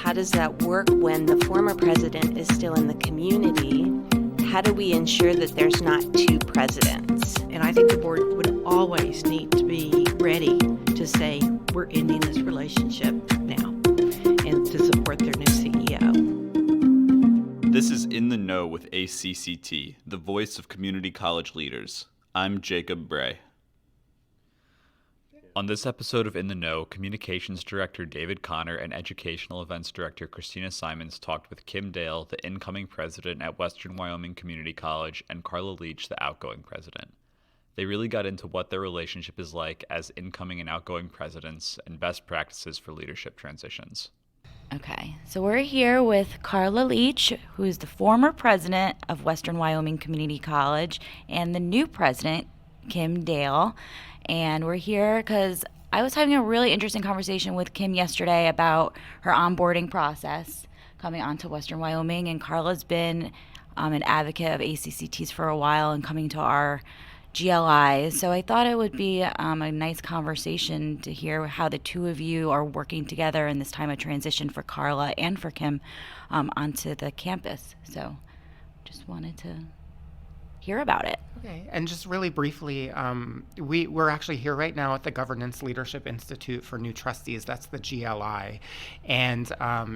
how does that work when the former president is still in the community? How do we ensure that there's not two presidents? And I think the board would always need to be ready to say, we're ending this relationship now, and to support their new CEO. This is In the Know with ACCT, the voice of community college leaders. I'm Jacob Bray. On this episode of In the Know, Communications Director David Connor and Educational Events Director Christina Simons talked with Kim Dale, the incoming president at Western Wyoming Community College, and Karla Leech, the outgoing president. They really got into what their relationship is like as incoming and outgoing presidents and best practices for leadership transitions. Okay, so we're here with Karla Leech, who is the former president of Western Wyoming Community College, and the new president, Kim Dale. And we're here because I was having a really interesting conversation with Kim yesterday about her onboarding process coming onto Western Wyoming. And Karla's been an advocate of ACCTs for a while and coming to our GLI. So I thought it would be a nice conversation to hear how the two of you are working together in this time of transition for Karla and for Kim onto the campus. So just wanted to hear about it. Okay, and just really briefly, we're actually here right now at the Governance Leadership Institute for New Trustees. That's the GLI, and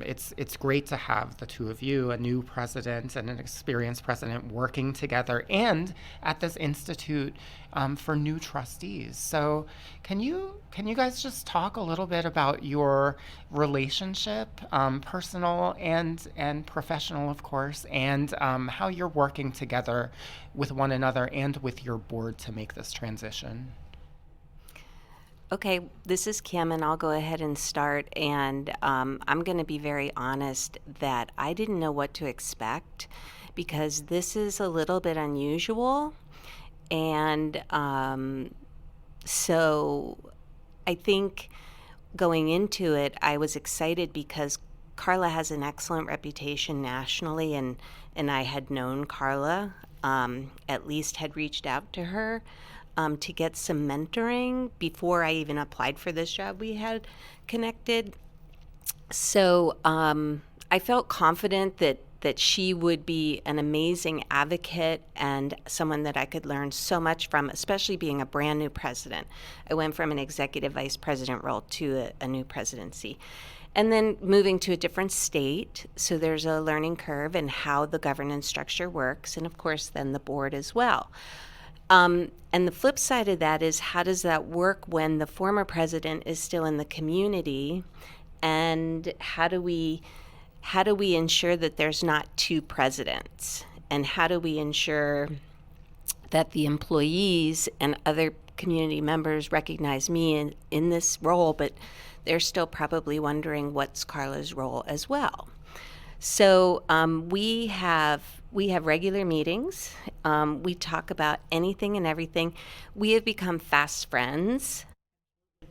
it's great to have the two of you, a new president and an experienced president, working together, and at this institute for new trustees. So, can you guys just talk a little bit about your relationship, personal and professional, of course, and how you're working together with one another and with your board to make this transition? Okay, this is Kim, and I'll go ahead and start. And I'm going to be very honest that I didn't know what to expect because this is a little bit unusual. And so I think going into it, I was excited because Karla has an excellent reputation nationally, and I had known Karla, at least had reached out to her to get some mentoring before I even applied for this job. We had connected. So I felt confident that she would be an amazing advocate and someone that I could learn so much from, especially being a brand new president. I went from an executive vice president role to a new presidency. And then moving to a different state, so there's a learning curve in how the governance structure works, and of course then the board as well. And the flip side of that is, how does that work when the former president is still in the community, and how do we ensure that there's not two presidents? And how do we ensure that the employees and other community members recognize me in this role, but they're still probably wondering what's Karla's role as well? So we have regular meetings. We talk about anything and everything. We have become fast friends.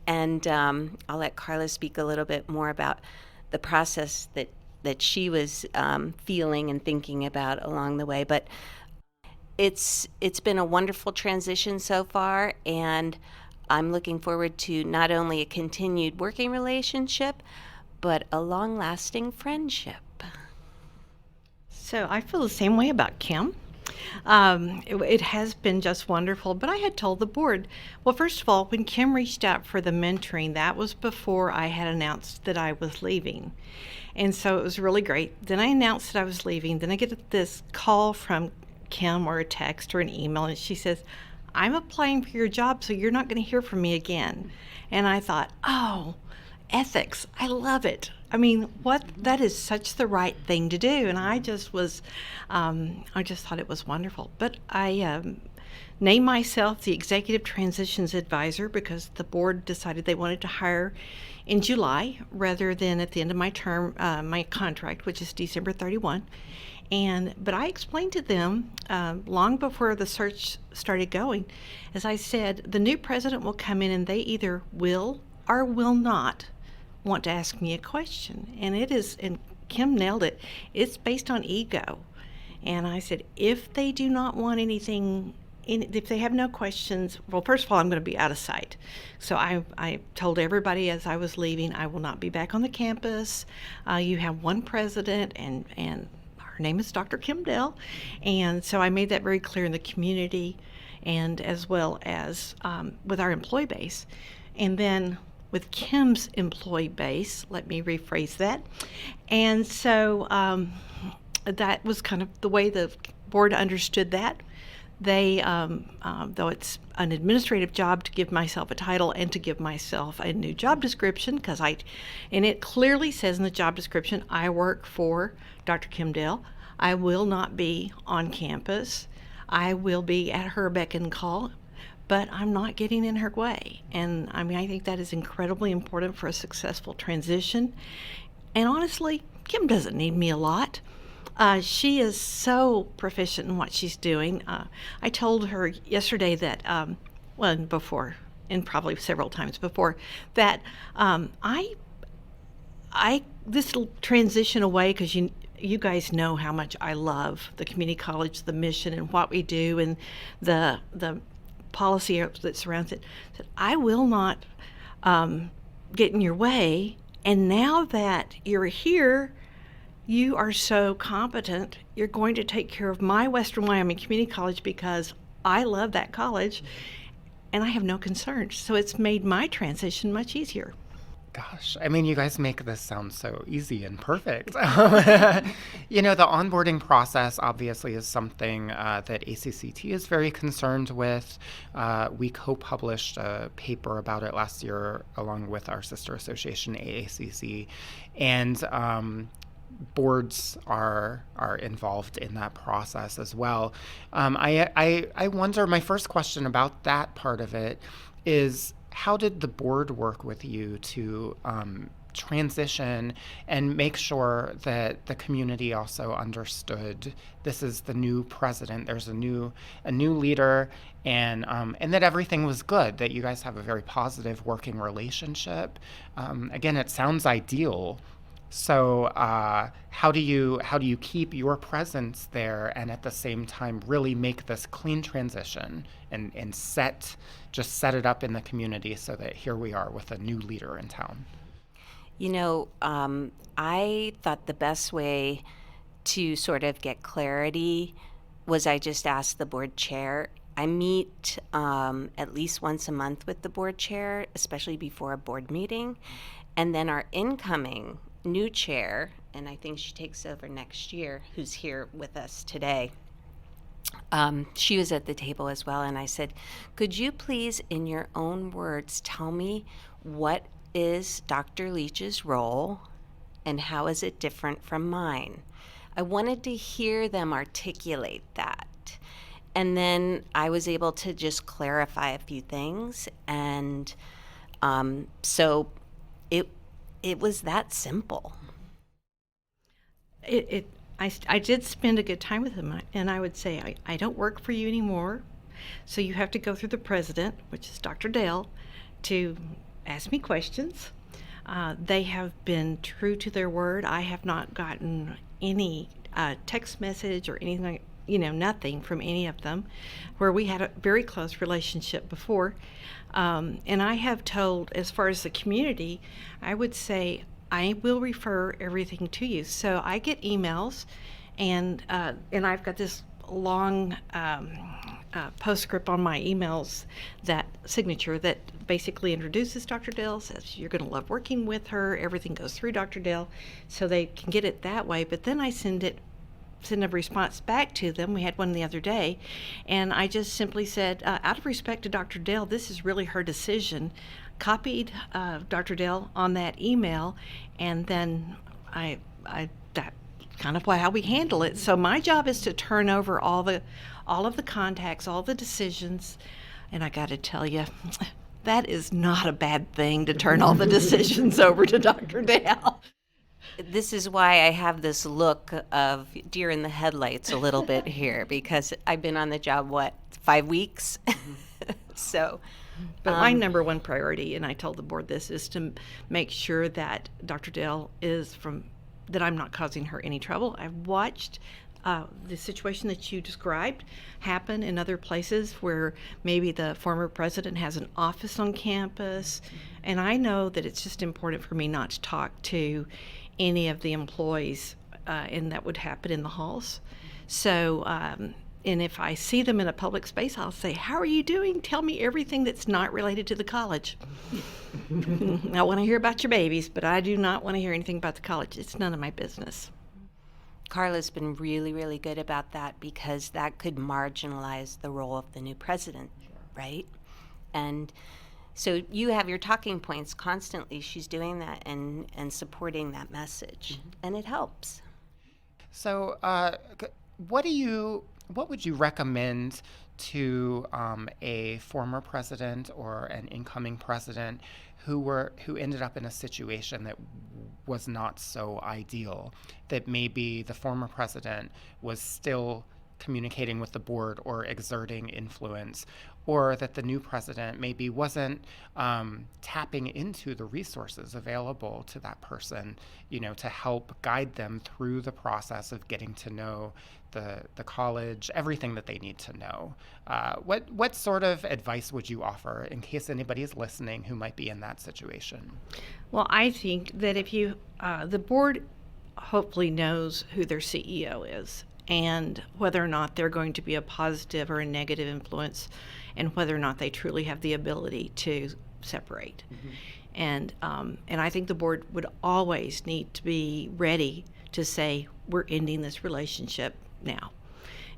And I'll let Karla speak a little bit more about the process that she was feeling and thinking about along the way. But it's been a wonderful transition so far, and I'm looking forward to not only a continued working relationship, but a long-lasting friendship. So I feel the same way about Kim. It has been just wonderful, but I had told the board, well, first of all, when Kim reached out for the mentoring, that was before I had announced that I was leaving. And so it was really great. Then I announced that I was leaving. Then I get this call from Kim, or a text or an email, and she says, I'm applying for your job, so you're not going to hear from me again. And I thought, oh, ethics, I love it. I mean, that is such the right thing to do. And I just thought it was wonderful. But I named myself the Executive Transitions Advisor because the board decided they wanted to hire in July rather than at the end of my term, my contract, which is December 31. But I explained to them long before the search started going, as I said, the new president will come in and they either will or will not want to ask me a question. And Kim nailed it, it's based on ego. And I said, if they do not want anything if they have no questions, well, first of all, I'm going to be out of sight. So I told everybody as I was leaving, I will not be back on the campus. You have one president, and her name is Dr. Kim Dale. And so I made that very clear in the community, and as well as with our employee base. And then with Kim's employee base, let me rephrase that. And so that was kind of the way the board understood that. They, though it's an administrative job to give myself a title and to give myself a new job description, and it clearly says in the job description, I work for Dr. Kim Dale. I will not be on campus. I will be at her beck and call, but I'm not getting in her way. And I mean, I think that is incredibly important for a successful transition. And honestly, Kim doesn't need me a lot. She is so proficient in what she's doing. I told her yesterday that, before, and probably several times before, that this will transition away, because you guys know how much I love the community college, the mission, and what we do, and the policy that surrounds it. That I will not get in your way. And now that you're here, you are so competent, you're going to take care of my Western Wyoming Community College, because I love that college and I have no concerns. So it's made my transition much easier. Gosh, I mean, you guys make this sound so easy and perfect. The onboarding process obviously is something that ACCT is very concerned with. We co-published a paper about it last year along with our sister association, AACC, and boards are involved in that process as well. I wonder, my first question about that part of it is, how did the board work with you to transition and make sure that the community also understood this is the new president, there's a new leader, and that everything was good, that you guys have a very positive working relationship? Again, it sounds ideal. So how do you keep your presence there and at the same time really make this clean transition and set it up in the community so that here we are with a new leader in town? I thought the best way to sort of get clarity was I just asked the board chair. I meet at least once a month with the board chair, especially before a board meeting. And then our incoming new chair, and I think she takes over next year, who's here with us today, she was at the table as well, and I said, could you please, in your own words, tell me what is Dr. Leech's role and how is it different from mine? I wanted to hear them articulate that. And then I was able to just clarify a few things, and so it was that simple. I did spend a good time with him, and I would say, I don't work for you anymore, so you have to go through the president, which is Dr. Dale, to ask me questions. They have been true to their word. I have not gotten any text message or anything, nothing from any of them, where we had a very close relationship before. And I have told, as far as the community, I would say I will refer everything to you. So I get emails, and I've got this long postscript on my emails, that signature that basically introduces Dr. Dale, says you're going to love working with her, everything goes through Dr. Dale, so they can get it that way. But then I send a response back to them. We had one the other day, and I just simply said, out of respect to Dr. Dale, this is really her decision. Copied Dr. Dale on that email, and then I that kind of how we handle it. So my job is to turn over all of the contacts, all the decisions, and I got to tell you, that is not a bad thing, to turn all the decisions over to Dr. Dale. This is why I have this look of deer in the headlights a little bit here, because I've been on the job, 5 weeks? So. But my number one priority, and I told the board this, is to make sure that Dr. Dale that I'm not causing her any trouble. I've watched the situation that you described happen in other places where maybe the former president has an office on campus. And I know that it's just important for me not to talk to any of the employees, and that would happen in the halls. So, and if I see them in a public space, I'll say, "How are you doing? Tell me everything that's not related to the college." I want to hear about your babies, but I do not want to hear anything about the college. It's none of my business. Karla's been really, really good about that because that could marginalize the role of the new president, right? And so you have your talking points constantly. She's doing that and supporting that message, and it helps. So, what would you recommend to a former president or an incoming president who ended up in a situation that was not so ideal? That maybe the former president was still communicating with the board or exerting influence, or that the new president maybe wasn't tapping into the resources available to that person, to help guide them through the process of getting to know the college, everything that they need to know. What sort of advice would you offer in case anybody is listening who might be in that situation? Well, I think that if you, the board hopefully knows who their CEO is and whether or not they're going to be a positive or a negative influence, and whether or not they truly have the ability to separate. And I think the board would always need to be ready to say, we're ending this relationship now,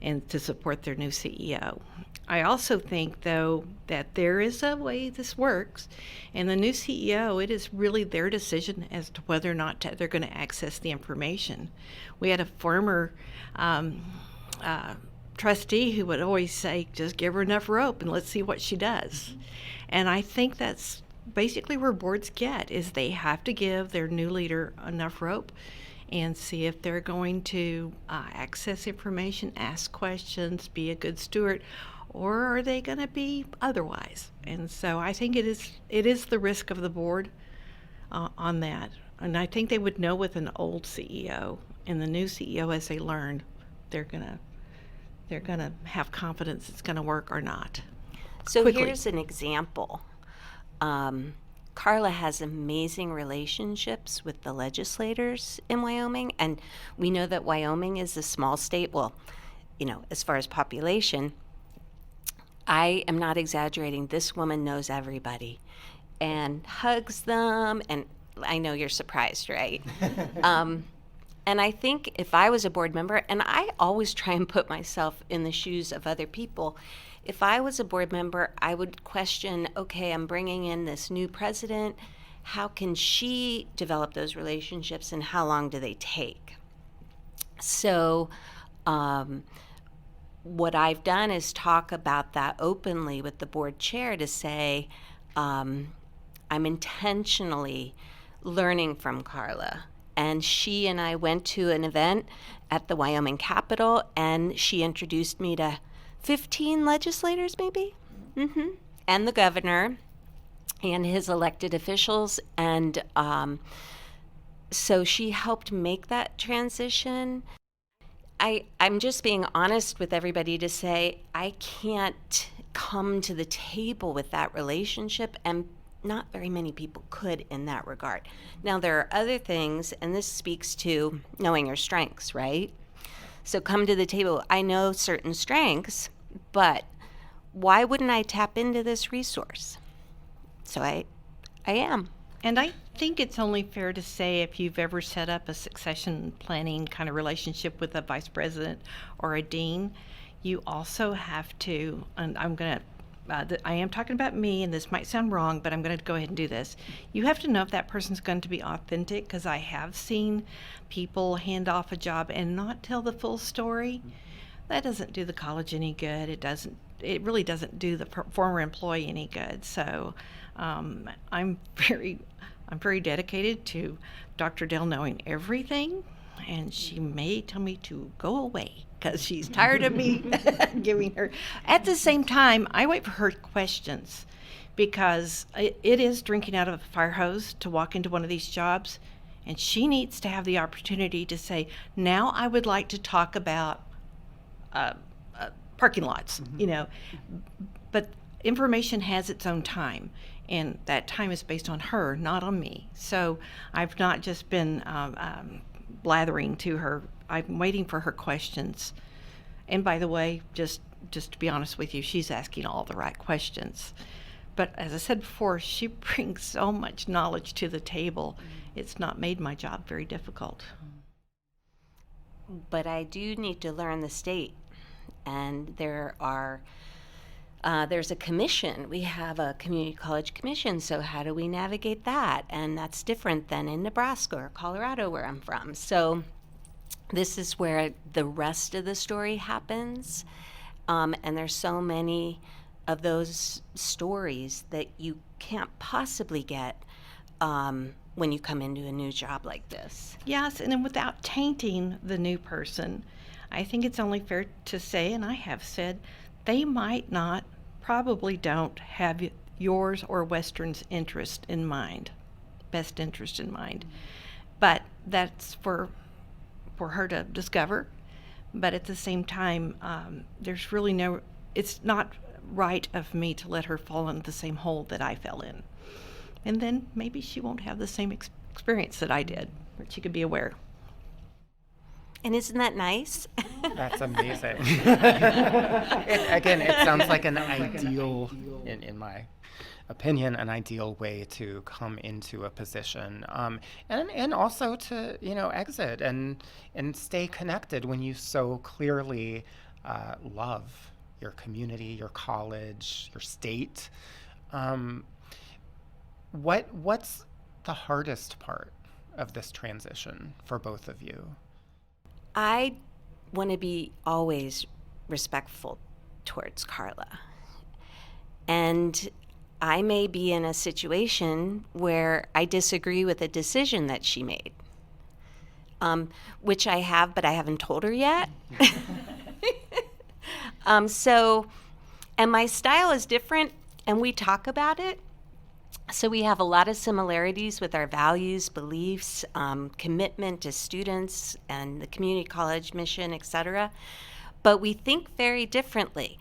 and to support their new CEO. I also think, though, that there is a way this works, and the new CEO, it is really their decision as to whether or not they're going to access the information. We had a former trustee who would always say, just give her enough rope and let's see what she does. And I think that's basically where boards get, is they have to give their new leader enough rope and see if they're going to access information, ask questions, be a good steward, or are they going to be otherwise? And so I think it is the risk of the board on that. And I think they would know with an old CEO and the new CEO, as they learn, they're gonna have confidence it's gonna work or not. So Quickly. Here's an example. Karla has amazing relationships with the legislators in Wyoming, and we know that Wyoming is a small state. Well, as far as population, I am not exaggerating. This woman knows everybody and hugs them, and I know you're surprised, right? And I think if I was a board member, and I always try and put myself in the shoes of other people, if I was a board member, I would question, okay, I'm bringing in this new president. How can she develop those relationships, and how long do they take? So what I've done is talk about that openly with the board chair to say, I'm intentionally learning from Karla. And she and I went to an event at the Wyoming Capitol, and she introduced me to 15 legislators, maybe, and the governor and his elected officials. And so she helped make that transition. I'm just being honest with everybody to say I can't come to the table with that relationship, and not very many people could in that regard. Now, there are other things, and this speaks to knowing your strengths, right? So come to the table. I know certain strengths, but why wouldn't I tap into this resource? So I am. And I think it's only fair to say if you've ever set up a succession planning kind of relationship with a vice president or a dean, you also have to, and I am talking about me, and this might sound wrong, but I'm going to go ahead and do this. You have to know if that person's going to be authentic, because I have seen people hand off a job and not tell the full story. That doesn't do the college any good. It really doesn't do the former employee any good. So I'm very dedicated to Dr. Dale knowing everything, and she may tell me to go away because she's tired of me giving her. At the same time, I wait for her questions, because it is drinking out of a fire hose to walk into one of these jobs, And she needs to have the opportunity to say, now I would like to talk about parking lots, but information has its own time, and that time is based on her, not on me. So I've not just been blathering to her. I'm waiting for her questions. And by the way, just to be honest with you, she's asking all the right questions. But as I said before, she brings so much knowledge to the table. It's not made my job very difficult. But I do need to learn the state. And there's a commission. We have a community college commission, so how do we navigate that? And that's different than in Nebraska or Colorado, where I'm from. So this is where the rest of the story happens. And there's so many of those stories that you can't possibly get when you come into a new job like this. Yes, and then without tainting the new person, I think it's only fair to say, and I have said, they might not, probably don't have yours or Western's interest in mind, best interest in mind. But that's for her to discover. But at the same time, there's really it's not right of me to let her fall into the same hole that I fell in. And then maybe she won't have the same experience that I did, but she could be aware. And isn't that nice? That's amazing. It sounds like an ideal, in my opinion, an ideal way to come into a position, and also to exit and stay connected when you so clearly love your community, your college, your state. What's the hardest part of this transition for both of you? I want to be always respectful towards Karla. And I may be in a situation where I disagree with a decision that she made, which I have, but I haven't told her yet. And my style is different, and we talk about it. So we have a lot of similarities with our values, beliefs, commitment to students and the community college mission, etc. But we think very differently,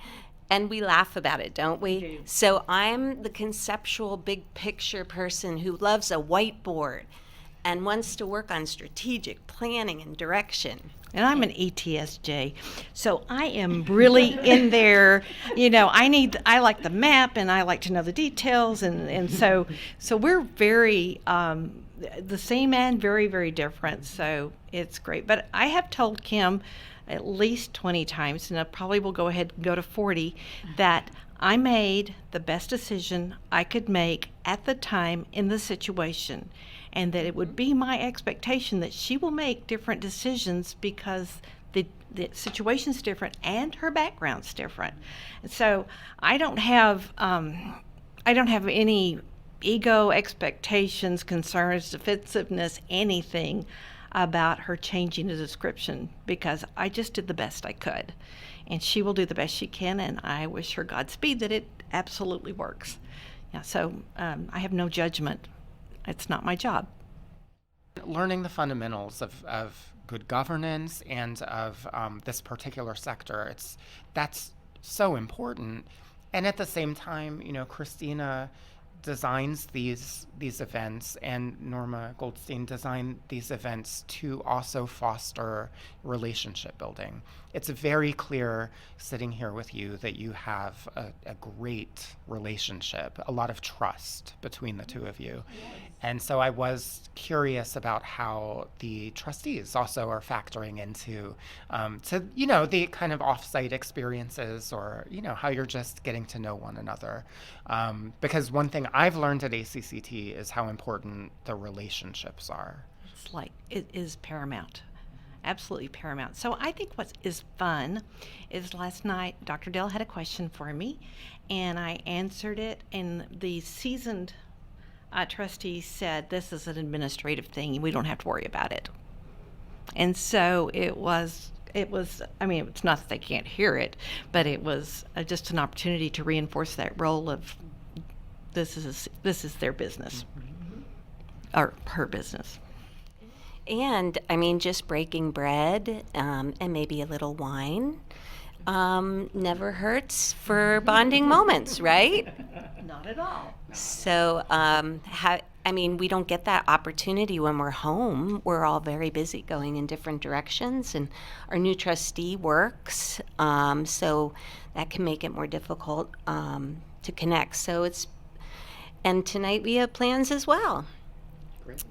and we laugh about it, don't we? We do. So I'm the conceptual big picture person who loves a whiteboard and wants to work on strategic planning and direction. And I'm an ETSJ, so I am really in there. I like the map, and I like to know the details, and so we're very the same and very, very different. So it's great. But I have told Kim at least 20 times, and I probably will go ahead and go to 40, that I made the best decision I could make at the time in the situation, and that it would be my expectation that she will make different decisions because the situation's different and her background's different. And so I don't have any ego, expectations, concerns, defensiveness, anything about her changing the description, because I just did the best I could. And she will do the best she can, and I wish her Godspeed that it absolutely works. Yeah, so I have no judgment. It's not my job. Learning the fundamentals of good governance and of this particular sector, that's so important. And at the same time, Christina designs these events, and Norma Goldstein designed these events to also foster relationship building. It's very clear sitting here with you that you have a great relationship, a lot of trust between the two of you. And so I was curious about how the trustees also are factoring into the kind of off-site experiences, or how you're just getting to know one another. Because one thing I've learned at ACCT is how important the relationships are. It is paramount. Absolutely paramount. So I think what is fun is last night Dr. Dale had a question for me, and I answered it, and the seasoned trustee said, this is an administrative thing, we don't have to worry about it. And so it was, I mean, it's not that they can't hear it, but it was just an opportunity to reinforce that role of this is their business, or her business. And I mean, just breaking bread and maybe a little wine never hurts for bonding moments, right? Not at all. So, I mean, we don't get that opportunity when we're home. We're all very busy going in different directions, and our new trustee works, so that can make it more difficult to connect. And tonight we have plans as well. Great.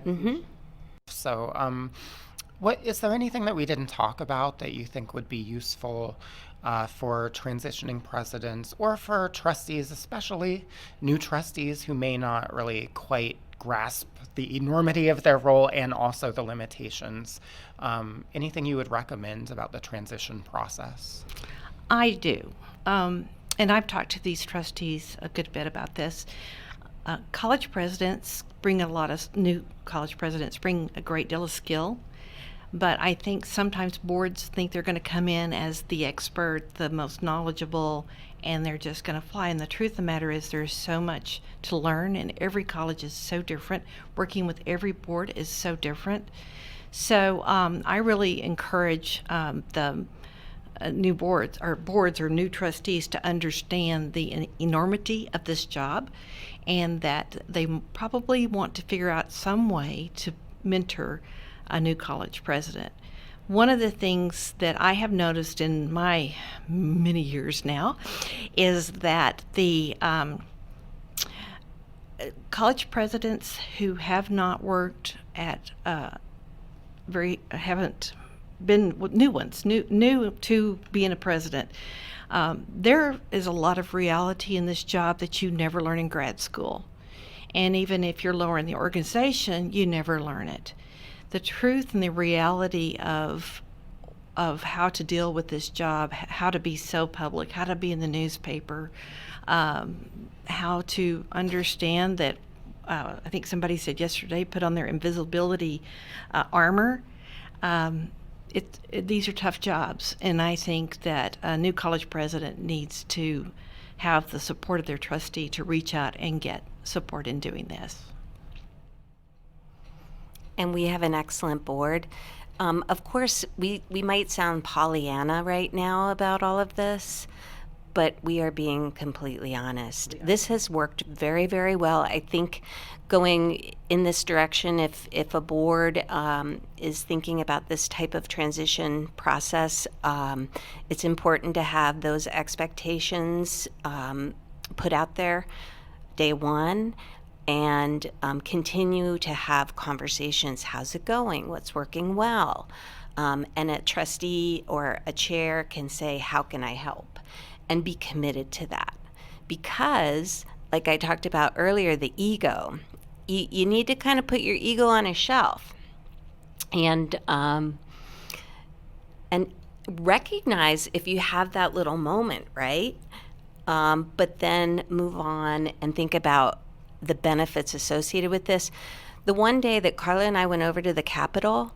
Mm-hmm. So, what is there anything that we didn't talk about that you think would be useful for transitioning presidents or for trustees, especially new trustees who may not really quite grasp the enormity of their role and also the limitations? Anything you would recommend about the transition process? I do. And I've talked to these trustees a good bit about this. College presidents bring new college presidents bring a great deal of skill. But I think sometimes boards think they're going to come in as the expert, the most knowledgeable, and they're just going to fly. And the truth of the matter is there's so much to learn, and every college is so different. Working with every board is so different. So I really encourage the new boards or new trustees to understand the enormity of this job, and that they probably want to figure out some way to mentor a new college president. One of the things that I have noticed in my many years now is that the college presidents who have not worked at haven't been new to being a president. There is a lot of reality in this job that you never learn in grad school. And even if you're lower in the organization, you never learn it. The truth and the reality of how to deal with this job, how to be so public, how to be in the newspaper, how to understand that, I think somebody said yesterday, put on their invisibility armor. These are tough jobs, and I think that a new college president needs to have the support of their trustee to reach out and get support in doing this. And we have an excellent board. Of course, we might sound Pollyanna right now about all of this, but we are being completely honest. This has worked very, very well. I think going in this direction, if a board is thinking about this type of transition process, it's important to have those expectations put out there day one, and continue to have conversations. How's it going? What's working well? And a trustee or a chair can say, how can I help? And be committed to that. Because, like I talked about earlier, the ego, you need to kind of put your ego on a shelf and recognize if you have that little moment, right? But then move on and think about the benefits associated with this. The one day that Karla and I went over to the Capitol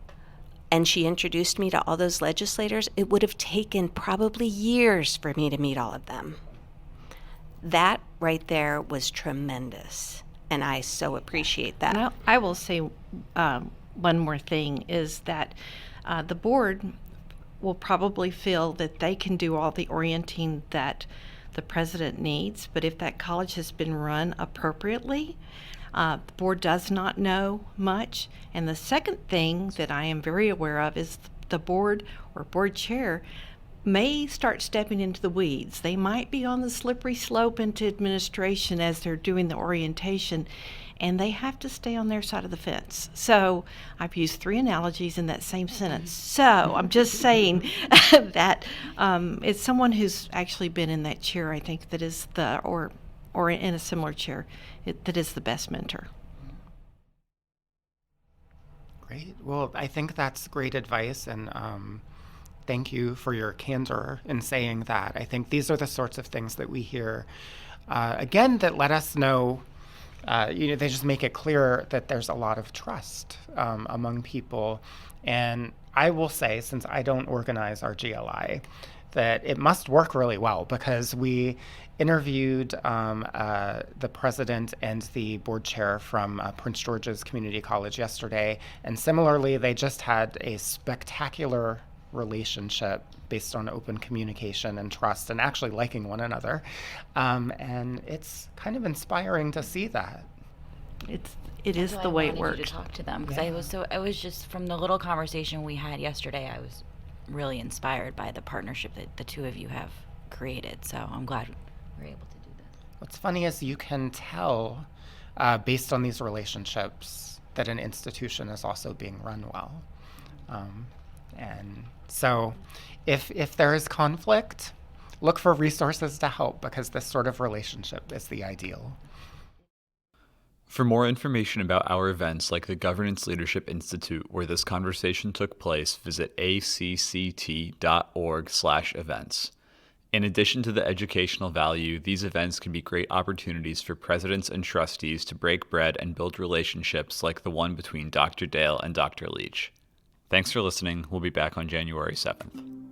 and she introduced me to all those legislators, it would have taken probably years for me to meet all of them. That right there was tremendous, and I so appreciate that. And I will say one more thing is that the board will probably feel that they can do all the orienting that the president needs, but if that college has been run appropriately, the board does not know much. And the second thing that I am very aware of is the board or board chair may start stepping into the weeds. They might be on the slippery slope into administration as they're doing the orientation, and they have to stay on their side of the fence. So I've used 3 analogies in that same sentence. So I'm just saying that it's someone who's actually been in that chair, I think, that is or in a similar chair, that is the best mentor. Great. Well, I think that's great advice, and thank you for your candor in saying that. I think these are the sorts of things that we hear, again, that let us know, they just make it clear that there's a lot of trust among people. And I will say, since I don't organize our GLI, that it must work really well, because we interviewed the president and the board chair from Prince George's Community College yesterday, and similarly, they just had a spectacular relationship based on open communication and trust and actually liking one another. And it's kind of inspiring to see that. It is the way it I wanted you works. to talk to them because I was just from the little conversation we had yesterday. I was really inspired by the partnership that the two of you have created. So I'm glad we're able to do this. What's funny is you can tell, based on these relationships, that an institution is also being run well. And so if there is conflict, look for resources to help, because this sort of relationship is the ideal. For more information about our events like the Governance Leadership Institute, where this conversation took place, visit acct.org/events. In addition to the educational value, these events can be great opportunities for presidents and trustees to break bread and build relationships like the one between Dr. Dale and Dr. Leech. Thanks for listening. We'll be back on January 7th.